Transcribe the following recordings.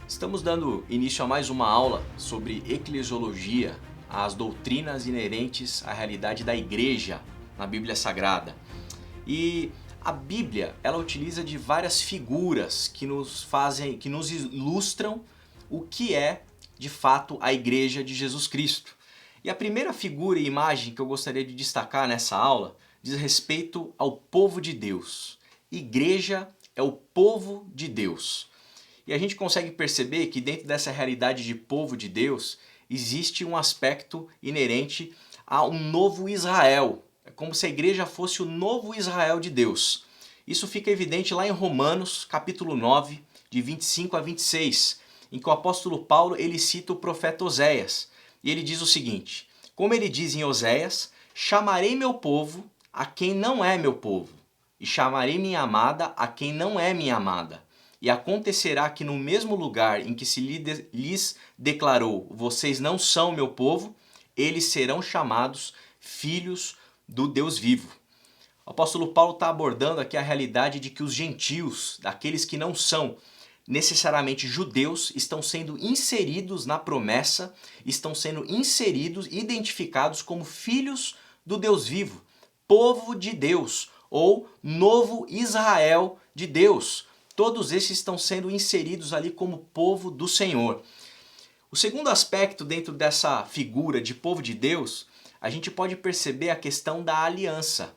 Estamos dando início a mais uma aula sobre eclesiologia, as doutrinas inerentes à realidade da igreja na Bíblia Sagrada. E a Bíblia, ela utiliza de várias figuras que nos ilustram o que é, de fato, a igreja de Jesus Cristo. E a primeira figura e imagem que eu gostaria de destacar nessa aula diz respeito ao povo de Deus. Igreja é o povo de Deus. E a gente consegue perceber que dentro dessa realidade de povo de Deus existe um aspecto inerente a um novo Israel. É como se a igreja fosse o novo Israel de Deus. Isso fica evidente lá em Romanos, capítulo 9, de 25 a 26, em que o apóstolo Paulo ele cita o profeta Oséias. E ele diz o seguinte: como ele diz em Oséias, chamarei meu povo a quem não é meu povo, e chamarei minha amada a quem não é minha amada. E acontecerá que no mesmo lugar em que se lhes declarou, vocês não são meu povo, eles serão chamados filhos do Deus vivo. O apóstolo Paulo está abordando aqui a realidade de que os gentios, daqueles que não são necessariamente judeus, estão sendo inseridos na promessa, estão sendo inseridos, identificados como filhos do Deus vivo, povo de Deus, ou novo Israel de Deus. Todos esses estão sendo inseridos ali como povo do Senhor. O segundo aspecto dentro dessa figura de povo de Deus, a gente pode perceber a questão da aliança.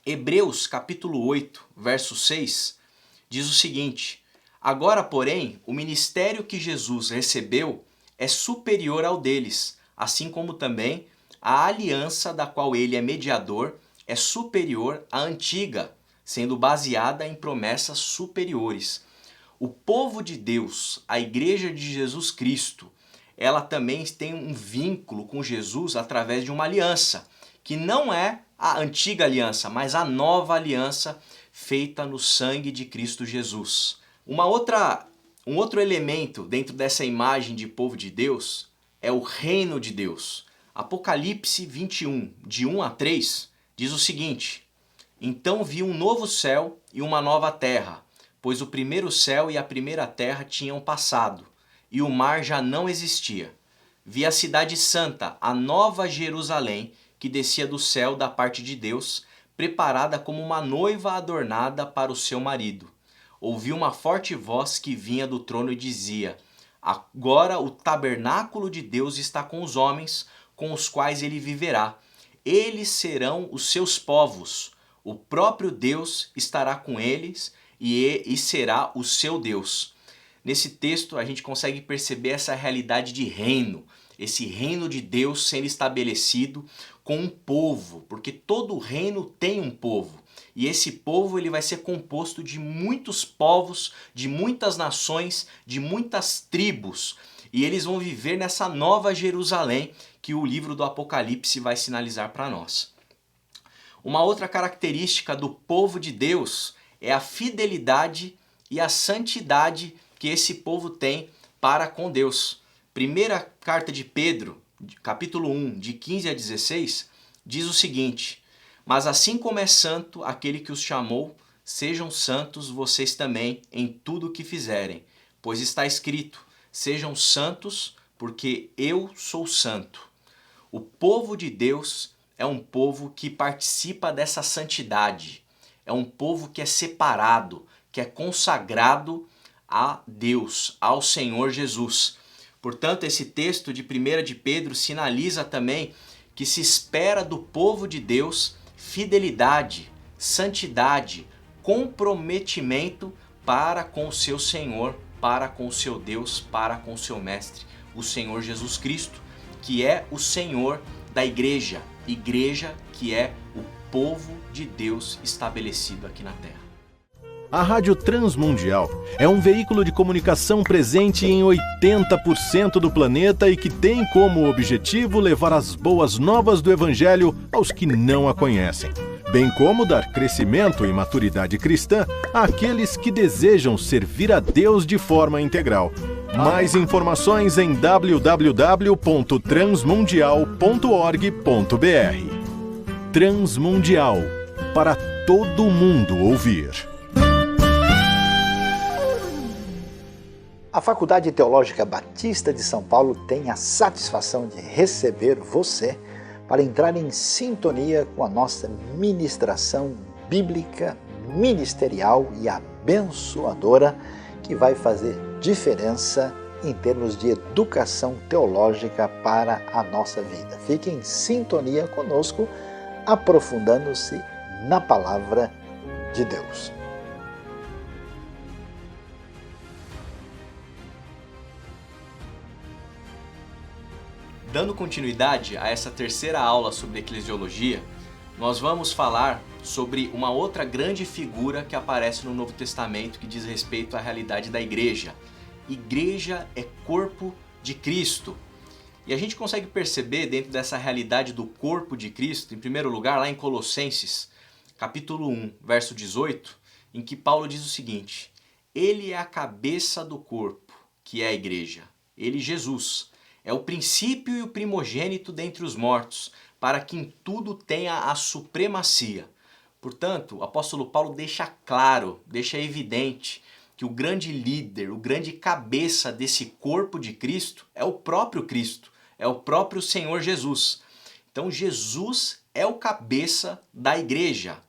Hebreus capítulo 8, verso 6, diz o seguinte: agora, porém, o ministério que Jesus recebeu é superior ao deles, assim como também a aliança da qual ele é mediador é superior à antiga, sendo baseada em promessas superiores. O povo de Deus, a igreja de Jesus Cristo, ela também tem um vínculo com Jesus através de uma aliança, que não é a antiga aliança, mas a nova aliança feita no sangue de Cristo Jesus. Um outro elemento dentro dessa imagem de povo de Deus é o reino de Deus. Apocalipse 21, de 1 a 3, diz o seguinte: então vi um novo céu e uma nova terra, pois o primeiro céu e a primeira terra tinham passado, e o mar já não existia. Vi a cidade santa, a nova Jerusalém, que descia do céu da parte de Deus, preparada como uma noiva adornada para o seu marido. Ouvi uma forte voz que vinha do trono e dizia: agora o tabernáculo de Deus está com os homens, com os quais ele viverá. Eles serão os seus povos. O próprio Deus estará com eles e será o seu Deus. Nesse texto a gente consegue perceber essa realidade de reino, esse reino de Deus sendo estabelecido com um povo, porque todo reino tem um povo. E esse povo ele vai ser composto de muitos povos, de muitas nações, de muitas tribos. E eles vão viver nessa nova Jerusalém que o livro do Apocalipse vai sinalizar para nós. Uma outra característica do povo de Deus é a fidelidade e a santidade que esse povo tem para com Deus. Primeira carta de Pedro, capítulo 1, de 15 a 16, diz o seguinte: mas assim como é santo aquele que os chamou, sejam santos vocês também em tudo o que fizerem, pois está escrito: sejam santos, porque eu sou santo. O povo de Deus é um povo que participa dessa santidade. É um povo que é separado, que é consagrado a Deus, ao Senhor Jesus. Portanto, esse texto de 1 de Pedro sinaliza também que se espera do povo de Deus fidelidade, santidade, comprometimento para com o seu Senhor, para com o seu Deus, para com o seu Mestre, o Senhor Jesus Cristo, que é o Senhor da igreja que é o povo de Deus estabelecido aqui na Terra. A Rádio Transmundial é um veículo de comunicação presente em 80% do planeta e que tem como objetivo levar as boas novas do Evangelho aos que não a conhecem, bem como dar crescimento e maturidade cristã àqueles que desejam servir a Deus de forma integral. Mais informações em www.transmundial.org.br. Transmundial, para todo mundo ouvir. A Faculdade Teológica Batista de São Paulo tem a satisfação de receber você para entrar em sintonia com a nossa ministração bíblica, ministerial e abençoadora, que vai fazer diferença em termos de educação teológica para a nossa vida. Fique em sintonia conosco, aprofundando-se na palavra de Deus. Dando continuidade a essa terceira aula sobre eclesiologia, nós vamos falar sobre uma outra grande figura que aparece no Novo Testamento que diz respeito à realidade da igreja. Igreja é corpo de Cristo. E a gente consegue perceber dentro dessa realidade do corpo de Cristo, em primeiro lugar, lá em Colossenses, capítulo 1, verso 18, em que Paulo diz o seguinte: Ele é a cabeça do corpo, que é a igreja. Ele, Jesus, é o princípio e o primogênito dentre os mortos, para que em tudo tenha a supremacia. Portanto, o apóstolo Paulo deixa claro, deixa evidente que o grande líder, o grande cabeça desse corpo de Cristo é o próprio Cristo, é o próprio Senhor Jesus. Então Jesus é o cabeça da igreja.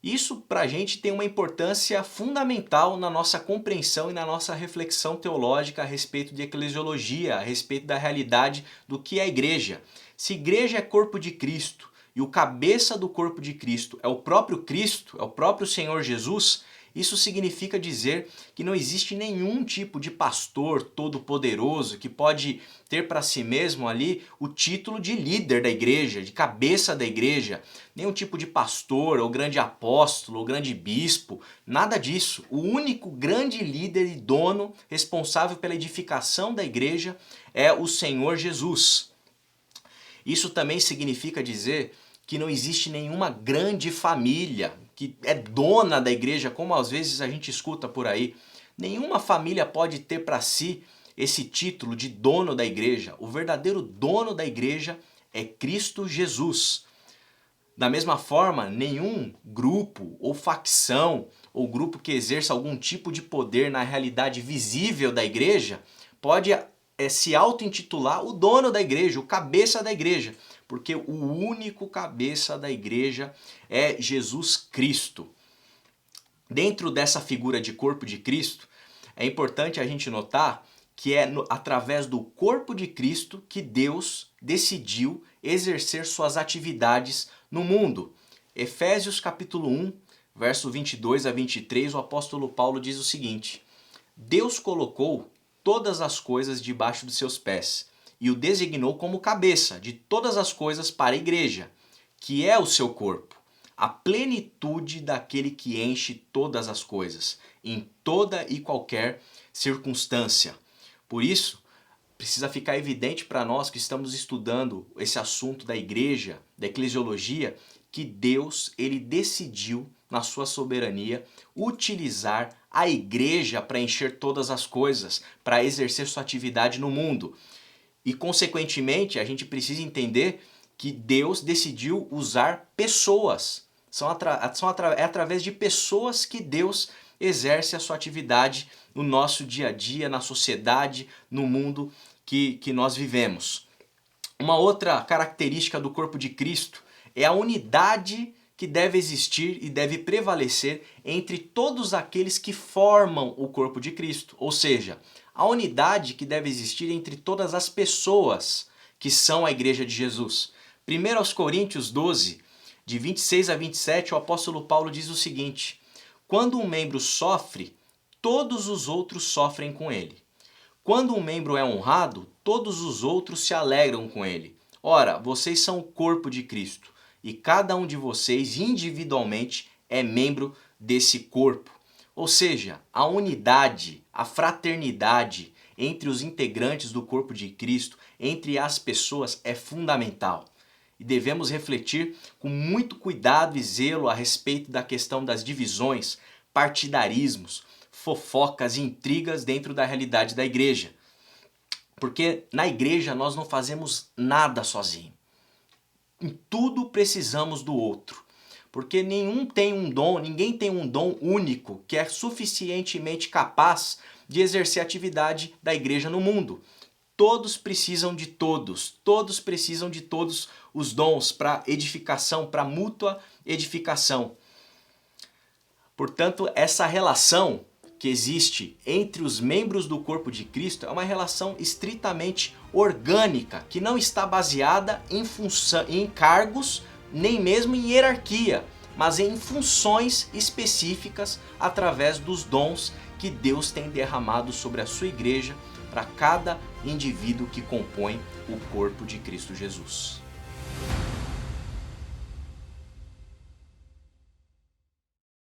Isso para a gente tem uma importância fundamental na nossa compreensão e na nossa reflexão teológica a respeito de eclesiologia, a respeito da realidade do que é a igreja. Se igreja é corpo de Cristo e o cabeça do corpo de Cristo é o próprio Cristo, é o próprio Senhor Jesus, isso significa dizer que não existe nenhum tipo de pastor todo-poderoso que pode ter para si mesmo ali o título de líder da igreja, de cabeça da igreja. Nenhum tipo de pastor, ou grande apóstolo, ou grande bispo, nada disso. O único grande líder e dono responsável pela edificação da igreja é o Senhor Jesus. Isso também significa dizer que não existe nenhuma grande família que é dona da igreja, como às vezes a gente escuta por aí. Nenhuma família pode ter para si esse título de dono da igreja. O verdadeiro dono da igreja é Cristo Jesus. Da mesma forma, nenhum grupo ou facção ou grupo que exerça algum tipo de poder na realidade visível da igreja pode se auto-intitular o dono da igreja, o cabeça da igreja, porque o único cabeça da igreja é Jesus Cristo. Dentro dessa figura de corpo de Cristo, é importante a gente notar que é através do corpo de Cristo que Deus decidiu exercer suas atividades no mundo. Efésios capítulo 1, verso 22 a 23, o apóstolo Paulo diz o seguinte: Deus colocou todas as coisas debaixo dos seus pés e o designou como cabeça de todas as coisas para a igreja, que é o seu corpo, a plenitude daquele que enche todas as coisas, em toda e qualquer circunstância. Por isso, precisa ficar evidente para nós que estamos estudando esse assunto da igreja, da eclesiologia, que Deus, ele decidiu, na sua soberania, utilizar a igreja para encher todas as coisas, para exercer sua atividade no mundo. E, consequentemente, a gente precisa entender que Deus decidiu usar pessoas. É através de pessoas que Deus exerce a sua atividade no nosso dia a dia, na sociedade, no mundo que nós vivemos. Uma outra característica do corpo de Cristo é a unidade que deve existir e deve prevalecer entre todos aqueles que formam o corpo de Cristo. Ou seja, a unidade que deve existir entre todas as pessoas que são a igreja de Jesus. 1 Coríntios 12, de 26 a 27, o apóstolo Paulo diz o seguinte: Quando um membro sofre, todos os outros sofrem com ele. Quando um membro é honrado, todos os outros se alegram com ele. Ora, vocês são o corpo de Cristo, e cada um de vocês individualmente é membro desse corpo. Ou seja, a unidade, a fraternidade entre os integrantes do corpo de Cristo, entre as pessoas, é fundamental. E devemos refletir com muito cuidado e zelo a respeito da questão das divisões, partidarismos, fofocas e intrigas dentro da realidade da igreja. Porque na igreja nós não fazemos nada sozinho. Em tudo precisamos do outro. Porque ninguém tem um dom único que é suficientemente capaz de exercer a atividade da igreja no mundo. Todos precisam de todos precisam de todos os dons para edificação, para mútua edificação. Portanto, essa relação que existe entre os membros do corpo de Cristo é uma relação estritamente orgânica, que não está baseada em cargos, nem mesmo em hierarquia, mas em funções específicas através dos dons que Deus tem derramado sobre a sua igreja para cada indivíduo que compõe o corpo de Cristo Jesus.